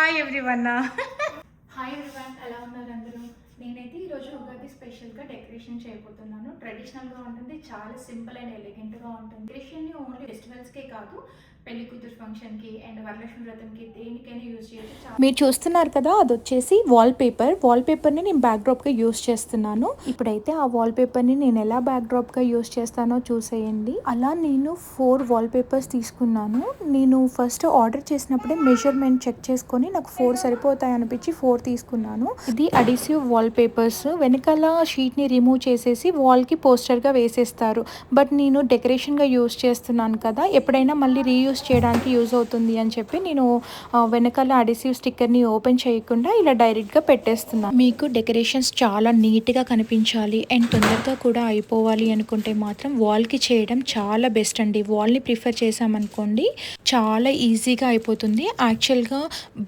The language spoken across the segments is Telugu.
Hi everyone. హాయ్ ఎవ్రీవన్, ఎలా ఉన్నారు అందరూ? నేనైతే ఈరోజు ఉగాది స్పెషల్గా డెకరేషన్ చేయబోతున్నాను. ట్రెడిషనల్గా ఉంటుంది, చాలా సింపుల్ అండ్ ఎలిగెంట్గా ఉంటుంది. డెకరేషన్ని ఓన్లీ ఫెస్టివల్స్కే కాదు, పెళ్లి కూతురు ఫంక్షన్కి అండ్ వరలక్ష్మి వ్రతంకి దేనికైనా యూజ్ చేయొచ్చు. మీరు చూస్తున్నారు కదా, అది వచ్చేసి వాల్పేపర్ని నేను బ్యాక్డ్రాప్గా యూస్ చేస్తున్నాను. ఇప్పుడైతే ఆ వాల్పేపర్ని నేను ఎలా బ్యాక్డ్రాప్గా యూస్ చేస్తానో చూసేయండి. అలా నేను 4 వాల్పేపర్స్ తీసుకున్నాను. నేను ఫస్ట్ ఆర్డర్ చేసినప్పుడే మెజర్మెంట్ చెక్ చేసుకొని నాకు 4 సరిపోతాయి అనిపించి 4 తీసుకున్నాను. ఇది అడిసివ్ వాల్పేపర్స్. వెనకాల షీట్ని రిమూవ్ చేసేసి వాల్కి పోస్టర్గా వేసేస్తారు. బట్ నేను డెకరేషన్గా యూస్ చేస్తున్నాను కదా, ఎప్పుడైనా మళ్ళీ రీయూస్ చేయడానికి యూజ్ అవుతుంది అని చెప్పి నేను వెనకాల అడిసివ్ స్టిక్కర్ని ఓపెన్ చేయకుండా ఇలా డైరెక్ట్గా పెట్టేస్తున్నాను. మీకు డెకరేషన్స్ చాలా నీట్గా కనిపించాలి అండ్ తొందరగా కూడా అయిపోవాలి అనుకుంటే మాత్రం వాల్కి చేయడం చాలా బెస్ట్ అండి. వాల్ని ప్రిఫర్ చేసామనుకోండి, చాలా ఈజీగా అయిపోతుంది. యాక్చువల్గా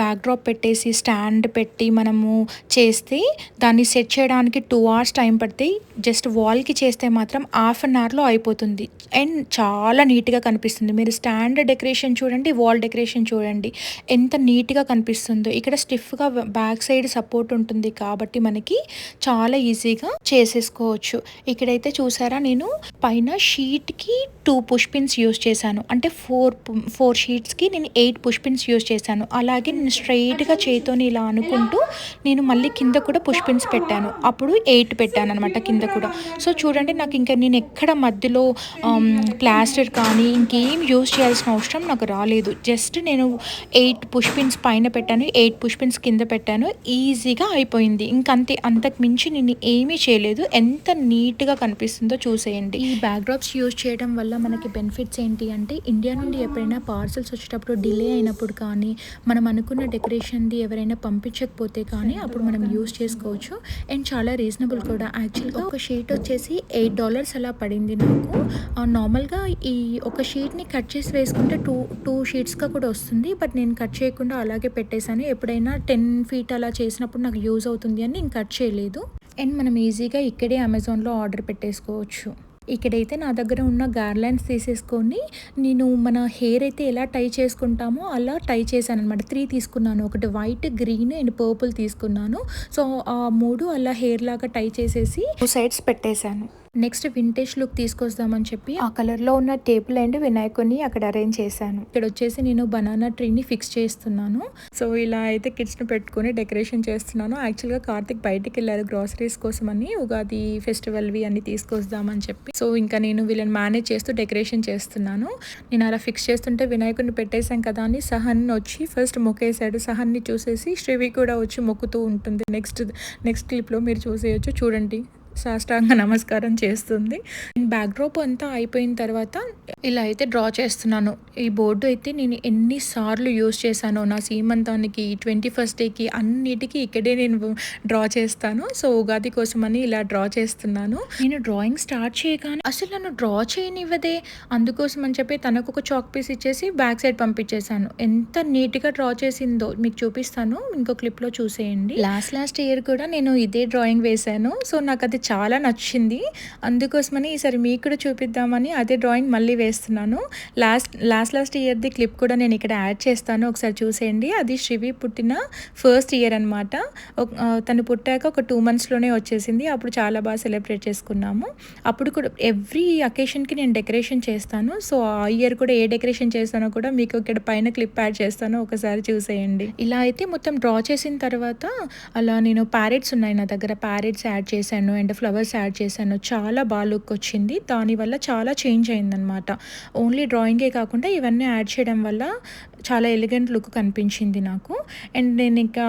బ్యాక్డ్రాప్ పెట్టేసి స్టాండ్ పెట్టి మనము చేస్తే దాన్ని సెట్ చేయడానికి 2 hours టైం పడితే, జస్ట్ వాల్కి చేస్తే మాత్రం హాఫ్ అన్ అవర్లో అయిపోతుంది అండ్ చాలా నీట్గా కనిపిస్తుంది. మీరు స్టాండ్ డెకరేషన్ చూడండి, వాల్ డెకరేషన్ చూడండి ఎంత నీట్గా కనిపిస్తుందో. ఇక్కడ స్టిఫ్గా బ్యాక్ సైడ్ సపోర్ట్ ఉంటుంది కాబట్టి మనకి చాలా ఈజీగా చేసేసుకోవచ్చు. ఇక్కడైతే చూసారా, నేను పైన షీట్కి 2 పుష్ పిన్స్ యూస్ చేశాను. అంటే 4 షీట్స్కి నేను 8 పుష్ పిన్స్ యూస్ చేశాను. అలాగే నేను స్ట్రైట్గా చేతితోని ఇలా అనుకుంటూ నేను మళ్ళీ కింద కూడా పుష్ పిన్స్ పెట్టాను. అప్పుడు 8 పెట్టాను అనమాట కింద కూడా. సో చూడండి, నాకు ఇంకా నేను ఎక్కడ మధ్యలో ప్లాస్టర్ కానీ ఇంకేం యూస్ చేయాల్సిన అవసరం నాకు రాలేదు. జస్ట్ నేను 8 పుష్ పిన్స్ పైన పెట్టాను, 8 పుష్ పిన్స్ కింద పెట్టాను. ఈజీగా అయిపోయింది. ఇంకంతే, అంతకు మించి నేను ఏమీ చేయలేదు. ఎంత నీట్గా కనిపిస్తుందో చూసేయండి. ఈ బ్యాక్డ్రాప్స్ యూజ్ చేయడం వల్ల మనకి బెనిఫిట్స్ ఏంటి అంటే, ఇండియా నుండి ఎప్పుడైనా పార్సల్స్ వచ్చేటప్పుడు డిలే అయినప్పుడు కానీ, మనం అనుకున్న డెకరేషన్ది ఎవరైనా పంపించకపోతే కానీ అప్పుడు మనం యూజ్ చేసుకోవచ్చు. అండ్ చాలా రీజనబుల్ కూడా. యాక్చువల్గా ఒక షీట్ వచ్చేసి $8 అలా పడింది నాకు. నార్మల్గా ఈ ఒక షీట్ని కట్ చేసి వేసుకుంటే టూ షీట్స్గా కూడా వస్తుంది. బట్ నేను కట్ చేయకుండా అలాగే పెట్టేశాను. ఎప్పుడైనా 10 feet అలా చేసినప్పుడు నాకు యూజ్ అవుతుంది అని నేను కట్ చేయలేదు. అండ్ మనం ఈజీగా ఇక్కడే అమెజాన్లో ఆర్డర్ పెట్టేసుకోవచ్చు. ఇక్కడైతే నా దగ్గర ఉన్న గార్లాండ్స్ తీసేసుకొని నేను మన హెయిర్ అయితే ఎలా టై చేసుకుంటామో అలా టై చేశాను అనమాట. 3 తీసుకున్నాను. ఒకటి వైట్, గ్రీన్ అండ్ పర్పుల్ తీసుకున్నాను. సో ఆ 3 అలా హెయిర్ లాగా టై చేసేసి 2 సైడ్స్ పెట్టేశాను. నెక్స్ట్ వింటేజ్ లుక్ తీసుకొస్తామని చెప్పి ఆ కలర్లో ఉన్న టేబుల్ అండ్ వినాయకుడిని అక్కడ అరేంజ్ చేశాను. ఇక్కడ వచ్చేసి నేను బనానా ట్రీని ఫిక్స్ చేస్తున్నాను. సో ఇలా అయితే కిడ్స్ని పెట్టుకొని డెకరేషన్ చేస్తున్నాను. యాక్చువల్గా కార్తిక్ బయటికి వెళ్ళారు గ్రాసరీస్ కోసం అని, ఉగాది ఫెస్టివల్వి అన్ని తీసుకొస్తామని చెప్పి. సో ఇంకా నేను వీళ్ళని మేనేజ్ చేస్తూ డెకరేషన్ చేస్తున్నాను. నేను అలా ఫిక్స్ చేస్తుంటే వినాయకుడిని పెట్టేశాం కదా అని సహన్ వచ్చి ఫస్ట్ మొక్కేశాడు. సహన్ని చూసేసి శ్రీవి కూడా వచ్చి మొక్కుతూ ఉంటుంది. నెక్స్ట్ క్లిప్లో మీరు చూసేయచ్చు. చూడండి, సాష్టాంగ నమస్కారం చేస్తుంది. బ్యాక్డ్రాప్ అంతా అయిపోయిన తర్వాత ఇలా అయితే డ్రా చేస్తున్నాను. ఈ బోర్డు అయితే నేను ఎన్నిసార్లు యూజ్ చేశానో నా సీమంతానికి, 21st డేకి, అన్నిటికీ ఇక్కడే నేను డ్రా చేస్తాను. సో ఉగాది కోసమని ఇలా డ్రా చేస్తున్నాను. నేను డ్రాయింగ్ స్టార్ట్ చేయగానే అసలు నన్ను డ్రా చేయనివ్వదే. అందుకోసం అని చెప్పి తనకు ఒక చాక్ పీస్ ఇచ్చేసి బ్యాక్ సైడ్ పంపించేశాను. ఎంత నీట్గా డ్రా చేసిందో మీకు చూపిస్తాను, ఇంకో క్లిప్లో చూసేయండి. లాస్ట్ ఇయర్ కూడా నేను ఇదే డ్రాయింగ్ వేశాను. సో నాకు అది చాలా నచ్చింది. అందుకోసమని ఈసారి మీకు కూడా చూపిద్దామని అదే డ్రాయింగ్ మళ్ళీ వేస్తున్నాను. లాస్ట్ ఇయర్ది క్లిప్ కూడా నేను ఇక్కడ యాడ్ చేస్తాను, ఒకసారి చూసేయండి. అది శ్రీవి పుట్టిన ఫస్ట్ ఇయర్ అనమాట. తను పుట్టాక ఒక 2 monthsలోనే వచ్చేసింది. అప్పుడు చాలా బాగా సెలబ్రేట్ చేసుకున్నాము. అప్పుడు కూడా ఎవ్రీ అకేషన్కి నేను డెకరేషన్ చేస్తాను. సో ఆ ఇయర్ కూడా ఏ డెకరేషన్ చేస్తానో కూడా మీకు ఇక్కడ పైన క్లిప్ యాడ్ చేస్తాను, ఒకసారి చూసేయండి. ఇలా అయితే మొత్తం డ్రా చేసిన తర్వాత అలా నేను ప్యారెట్స్ ఉన్నాయి నా దగ్గర, ప్యారెట్స్ యాడ్ చేశాను అండ్ ఫ్లవర్స్ యాడ్ చేశాను. చాలా బాగా లుక్ వచ్చింది. దానివల్ల చాలా చేంజ్ అయిందనమాట. ఓన్లీ డ్రాయింగే కాకుండా ఇవన్నీ యాడ్ చేయడం వల్ల చాలా ఎలిగెంట్ లుక్ కనిపించింది నాకు. అండ్ నేను ఇంకా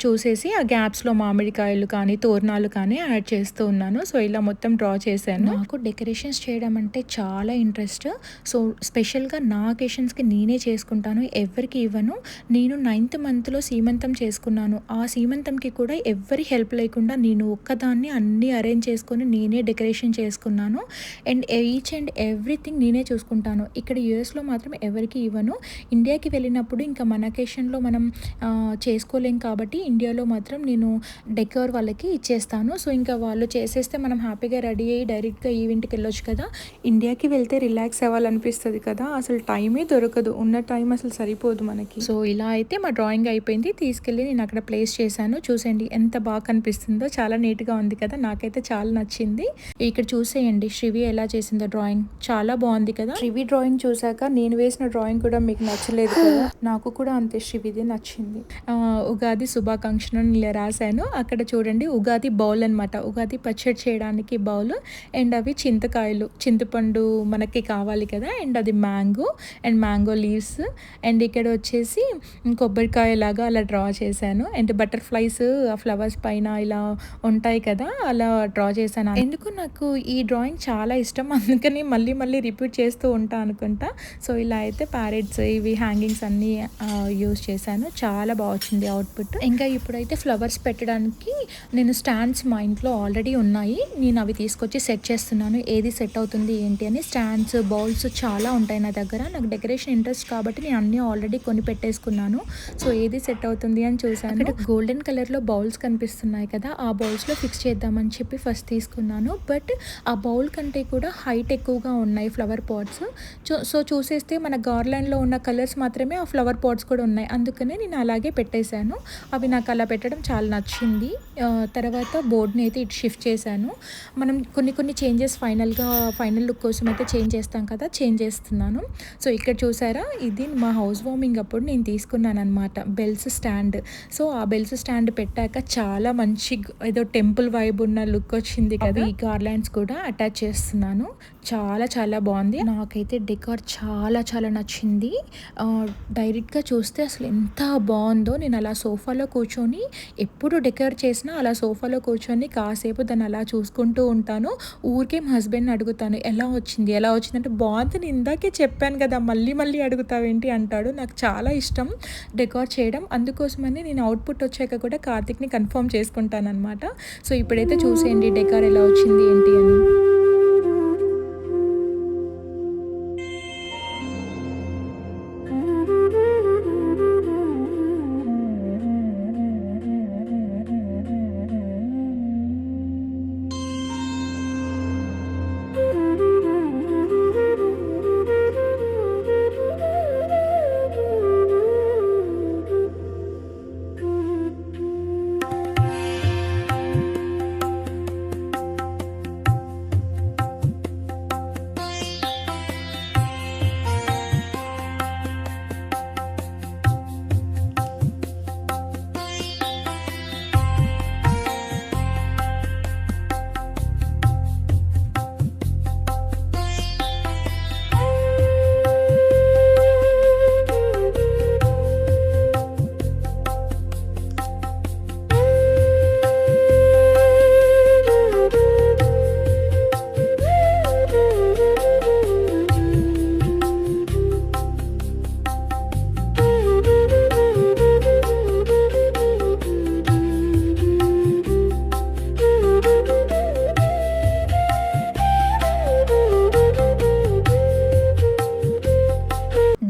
చూసేసి ఆ గ్యాప్స్లో మామిడికాయలు కానీ తోరణాలు కానీ యాడ్ చేస్తూ ఉన్నాను. సో ఇలా మొత్తం డ్రా చేశాను. నాకు డెకరేషన్స్ చేయడం అంటే చాలా ఇంట్రెస్ట్. సో స్పెషల్గా నా అకేషన్స్కి నేనే చేసుకుంటాను, ఎవరికి ఇవ్వను. నేను 9th monthలో సీమంతం చేసుకున్నాను. ఆ సీమంతంకి కూడా ఎవరి హెల్ప్ లేకుండా నేను ఒక్కదాన్ని అన్నీ అరేంజ్ చేసుకొని నేనే డెకరేషన్ చేసుకున్నాను. అండ్ ఈచ్ అండ్ ఎవ్రీథింగ్ నేనే చూసుకుంటాను. ఇక్కడ యూఎస్లో మాత్రం ఎవరికి ఇవ్వను. ఇండియా ఇండియాకి వెళ్ళినప్పుడు ఇంకా మన అకేషన్లో మనం చేసుకోలేం కాబట్టి ఇండియాలో మాత్రం నేను డెకర్ వాళ్ళకి ఇచ్చేస్తాను. సో ఇంకా వాళ్ళు చేసేస్తే మనం హ్యాపీగా రెడీ అయ్యి డైరెక్ట్గా ఈవెంట్కి వెళ్ళొచ్చు కదా. ఇండియాకి వెళ్తే రిలాక్స్ అవ్వాలనిపిస్తుంది కదా, అసలు టైమే దొరకదు, ఉన్న టైం అసలు సరిపోదు మనకి. సో ఇలా అయితే మా డ్రాయింగ్ అయిపోయింది, తీసుకెళ్ళి నేను అక్కడ ప్లేస్ చేశాను. చూసేయండి ఎంత బాగా కనిపిస్తుందో, చాలా నీట్గా ఉంది కదా, నాకైతే చాలా నచ్చింది. ఇక్కడ చూసేయండి శ్రీవి ఎలా చేసిందో డ్రాయింగ్, చాలా బాగుంది కదా. శ్రీవి డ్రాయింగ్ చూసాక నేను వేసిన డ్రాయింగ్ కూడా మీకు నచ్చలేదు కదా, నాకు కూడా అంతే శ్రీవిది నచ్చింది. ఉగాది శుభాకాంక్షలు ఇలా రాశాను. అక్కడ చూడండి ఉగాది బౌల్ అనమాట, ఉగాది పచ్చడి చేయడానికి బౌల్, అండ్ అవి చింతకాయలు, చింతపండు మనకి కావాలి కదా, అండ్ అది mango and mango leaves, and ఇక్కడ వచ్చేసి కొబ్బరికాయ లాగా అలా డ్రా చేశాను. అండ్ బటర్ఫ్లైస్ ఆ ఫ్లవర్స్ పైన ఇలా ఉంటాయి కదా, అలా డ్రా చేశాను. ఎందుకు నాకు ఈ డ్రాయింగ్ చాలా ఇష్టం, అందుకని మళ్ళీ మళ్ళీ రిపీట్ చేస్తూ ఉంటా అనుకుంటా. సో ఇలా అయితే ప్యారెట్స్ ఇవి హ్యాంగింగ్స్ అన్నీ యూజ్ చేశాను, చాలా బాగా వచ్చింది అవుట్పుట్. ఇంకా ఇప్పుడైతే ఫ్లవర్స్ పెట్టడానికి నేను స్టాండ్స్ మా ఇంట్లో ఆల్రెడీ ఉన్నాయి, నేను అవి తీసుకొచ్చి సెట్ చేస్తున్నాను. ఏది సెట్ అవుతుంది ఏంటి అని. స్టాండ్స్ బౌల్స్ చాలా ఉంటాయి నా దగ్గర, నాకు డెకరేషన్ ఇంట్రెస్ట్ కాబట్టి నేను అన్నీ ఆల్రెడీ కొని పెట్టేసుకున్నాను. సో ఏది సెట్ అవుతుంది అని చూసాను. ఇక్కడ గోల్డెన్ కలర్లో బౌల్స్ కనిపిస్తున్నాయి కదా, ఆ బౌల్స్లో ఫిక్స్ చేద్దామని చెప్పి ఫస్ట్ తీసుకున్నాను. బట్ ఆ బౌల్ కంటే కూడా హైట్ ఎక్కువగా ఉన్నాయి ఫ్లవర్ పాట్స్. సో చూసేస్తే మన గార్లాండ్లో ఉన్న కలర్స్ మాత్రమే ఆ ఫ్లవర్ పాట్స్ కూడా ఉన్నాయి, అందుకనే నేను అలాగే పెట్టేశాను. అవి నాకు అలా పెట్టడం చాలా నచ్చింది. తర్వాత బోర్డ్ని అయితే ఇటు షిఫ్ట్ చేశాను. మనం కొన్ని చేంజెస్ ఫైనల్ లుక్ కోసం అయితే చేంజ్ చేస్తాం కదా, చేంజ్ చేస్తున్నాను. సో ఇక్కడ చూసారా, ఇది మా హౌస్ వార్మింగ్ అప్పుడు నేను తీసుకున్నాను అనమాట బెల్స్ స్టాండ్. సో ఆ బెల్స్ స్టాండ్ పెట్టాక చాలా మంచి ఏదో టెంపుల్ వైబ్ ఉన్న లుక్ వచ్చింది కదా. ఈ గార్లాండ్స్ కూడా అటాచ్ చేస్తున్నాను, చాలా చాలా బాగుంది. నాకైతే డెకార్ చాలా చాలా నచ్చింది. డైరెక్ట్గా చూస్తే అసలు ఎంత బాగుందో. నేను అలా సోఫాలో కూర్చొని ఎప్పుడు డెకార్ చేసినా అలా సోఫాలో కూర్చొని కాసేపు దాన్ని అలా చూసుకుంటూ ఉంటాను. ఊరికే మా హస్బెండ్ని అడుగుతాను ఎలా వచ్చింది అంటే బాగుంది, నేను ఇందాకే చెప్పాను కదా మళ్ళీ మళ్ళీ అడుగుతావేంటి అంటాడు. నాకు చాలా ఇష్టం డెకార్ చేయడం, అందుకోసమని నేను అవుట్పుట్ వచ్చాక కూడా కార్తిక్ని కన్ఫర్మ్ చేసుకుంటాను అనమాట. సో ఇప్పుడైతే చూసేయండి డెకార్ ఎలా వచ్చింది ఏంటి అని.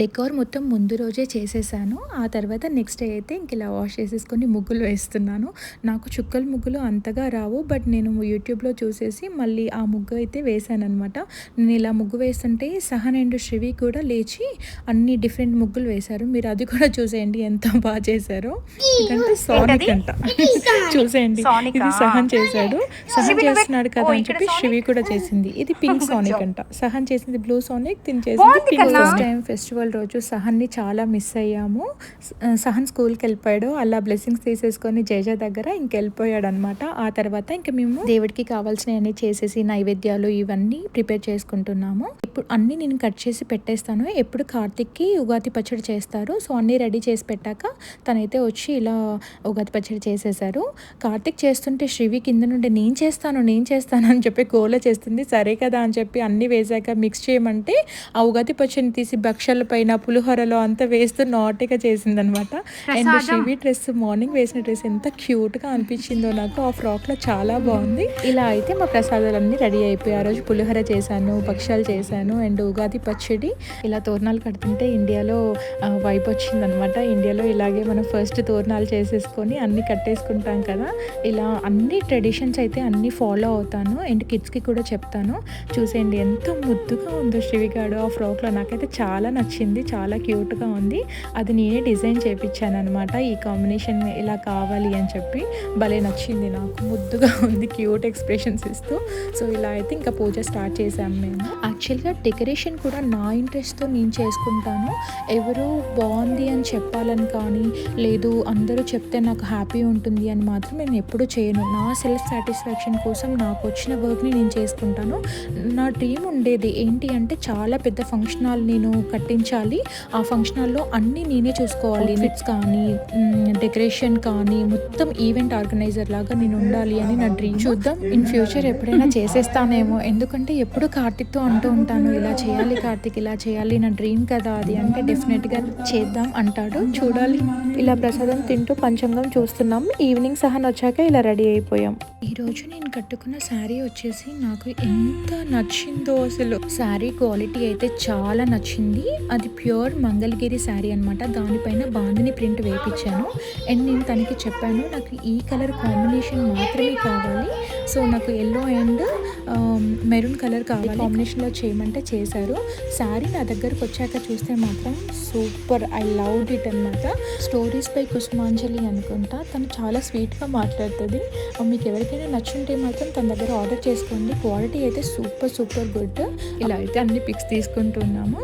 డెకార్ మొత్తం ముందు రోజే చేసేసాను. ఆ తర్వాత నెక్స్ట్ డే అయితే ఇంక ఇలా వాష్ చేసేసుకొని ముగ్గులు వేస్తున్నాను. నాకు చుక్కల ముగ్గులు అంతగా రావు, బట్ నేను యూట్యూబ్లో చూసేసి మళ్ళీ ఆ ముగ్గు అయితే వేసాను అనమాట. నేను ఇలా ముగ్గు వేస్తుంటే సహన్ అండ్ శ్రీవి కూడా లేచి అన్ని డిఫరెంట్ ముగ్గులు వేశారు. మీరు అది కూడా చూసేయండి ఎంత బాగా చేశారో. ఎందుకంటే సానిక్ అంట చూసేయండి, ఇది సహన్ చేశాడు. సహన్ చేస్తున్నాడు కదా అని చెప్పి శ్రీవి కూడా చేసింది. ఇది పింక్ సానిక్ అంట, సహన్ చేసింది బ్లూ సానిక్, తిని చేసింది పింక్. ఫస్ట్ టైం ఫెస్టివల్ రోజు సహన్ని చాలా మిస్ అయ్యాము. సహన్ స్కూల్కి వెళ్ళిపోయాడు, అలా బ్లెస్సింగ్స్ తీసేసుకొని జేజ దగ్గర ఇంకెళ్ళిపోయాడు అనమాట. ఆ తర్వాత ఇంక మేము దేవుడికి కావాల్సినవన్నీ చేసేసి నైవేద్యాలు ఇవన్నీ ప్రిపేర్ చేసుకుంటున్నాము. ఇప్పుడు అన్నీ నేను కట్ చేసి పెట్టేస్తాను. ఎప్పుడు కార్తిక్కి ఉగాది పచ్చడి చేస్తారు. సో అన్నీ రెడీ చేసి పెట్టాక తనైతే వచ్చి ఇలా ఉగాది పచ్చడి చేసేసారు. కార్తిక్ చేస్తుంటే శ్రీవి కింద నుండి నేను చేస్తాను అని చెప్పి గోల చేస్తుంది. సరే కదా అని చెప్పి అన్నీ వేసాక మిక్స్ చేయమంటే ఆ ఉగాది పచ్చడిని తీసి భక్షల పైన పులిహోరలో అంతా వేస్తూ నాటిగా చేసిందనమాట. అండ్ శ్రీవి డ్రెస్ మార్నింగ్ వేసిన డ్రెస్ ఎంత క్యూట్గా అనిపించిందో నాకు. ఆ ఫ్రాక్లో చాలా బాగుంది. ఇలా అయితే మా ప్రసాదాలన్నీ రెడీ అయిపోయాయి. ఆ రోజు పులిహోర చేశాను, భక్షాలు చేశాను అండ్ ఉగాది పచ్చడి. ఇలా తోరణాలు కడుతుంటే ఇండియాలో వైబ్ వచ్చిందనమాట. ఇండియాలో ఇలాగే మనం ఫస్ట్ తోరణాలు చేసేసుకొని అన్నీ కట్టేసుకుంటాం కదా. ఇలా అన్ని ట్రెడిషన్స్ అయితే అన్నీ ఫాలో అవుతాను అండ్ కిడ్స్కి కూడా చెప్తాను. చూసేయండి ఎంత ముద్దుగా ఉందో శ్రీవిగాడు ఆ ఫ్రాక్లో. నాకైతే చాలా నచ్చింది, చాలా క్యూట్గా ఉంది. అది నేనే డిజైన్ చేయించాను అనమాట. ఈ కాంబినేషన్ ఇలా కావాలి అని చెప్పి భలే నచ్చింది నాకు. ముద్దుగా ఉంది, క్యూట్ ఎక్స్ప్రెషన్స్ ఇస్తూ. సో ఇలా అయితే ఇంకా పూజ స్టార్ట్ చేసాము మేము. యాక్చువల్గా డెకరేషన్ కూడా నా ఇంట్రెస్ట్తో నేను చేసుకుంటాను. ఎవరో బాగుంది అని చెప్పాలని కానీ, లేదు అందరూ చెప్తే నాకు హ్యాపీ ఉంటుంది అని మాత్రం నేను ఎప్పుడూ చేయను. నా సెల్ఫ్ సాటిస్ఫాక్షన్ కోసం నాకు వచ్చిన వర్క్ని నేను చేసుకుంటాను. నా డ్రీమ్ ఉండేది ఏంటి అంటే చాలా పెద్ద ఫంక్షన్ హాల్ నేను కట్టించాలి. ఆ ఫంక్షన్ హాల్లో అన్నీ నేనే చూసుకోవాలి. ఫిట్స్ కానీ, డెకరేషన్ కానీ, మొత్తం ఈవెంట్ ఆర్గనైజర్ లాగా నేను ఉండాలి అని నా డ్రీమ్. చూద్దాం ఇన్ ఫ్యూచర్ ఎప్పుడైనా చేసేస్తానేమో. ఎందుకంటే ఎప్పుడు కార్తిక్తో అంటూ ఉంటాను, ఇలా చేయాలి కార్తిక్, ఇలా చేయాలి, నా డ్రీమ్ కదా అది అంటే డెఫినెట్గా చేద్దాం అంటాడు. చూడాలి. ఇలా ప్రసాదం తింటూ పంచాంగం చూస్తున్నాం. ఈవినింగ్ సహన్ వచ్చాక ఇలా రెడీ అయిపోయాం. ఈరోజు నేను కట్టుకున్న శారీ వచ్చేసి నాకు ఎంత నచ్చిందో అసలు. శారీ క్వాలిటీ అయితే చాలా నచ్చింది. అది ప్యూర్ మంగళగిరి శారీ అనమాట. దానిపైన బాందిని ప్రింట్ వేయించాను అండ్ నేను తనకి చెప్పాను నాకు ఈ కలర్ కాంబినేషన్ మాత్రమే కావాలి. సో నాకు ఎల్లో అండ్ మెరూన్ కలర్ కావాలి, కాంబినేషన్లో చేయమంటే చేశారు. శారీ నా దగ్గరకు వచ్చాక చూస్తే మాత్రం సూపర్, ఐ లవ్డ్ ఇట్ అనమాట. స్టోరీస్ బై కుసుమాంజలి అనుకుంటా. తను చాలా స్వీట్గా మాట్లాడుతుంది. మీకు ఎవరికైనా నచ్చుంటే మాత్రం తన దగ్గర ఆర్డర్ చేసుకోండి. క్వాలిటీ అయితే సూపర్ సూపర్ గుడ్. ఇలా అయితే అన్ని పిక్స్ తీసుకుంటున్నాము.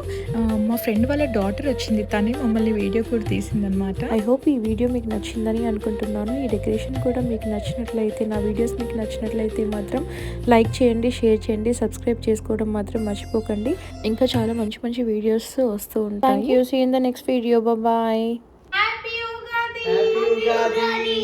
మా ఫ్రెండ్ వాళ్ళ డాటర్ వచ్చింది, తనే మమ్మల్ని వీడియో కూడా తీసిందనమాట. ఐ హోప్ ఈ వీడియో మీకు నచ్చిందని అనుకుంటున్నాను. ఈ డెకరేషన్ కూడా మీకు నచ్చినట్లయితే, నా వీడియోస్ మీకు నచ్చినట్లయితే మాత్రం లైక్ చేయండి, షేర్ చేయండి, సబ్స్క్రైబ్ చేసుకోవడం మాత్రం మర్చిపోకండి. ఇంకా చాలా మంచి మంచి వీడియోస్ వస్తూ ఉంటాయి. Thank you. See in the next video. Bye. Happy Ugadi.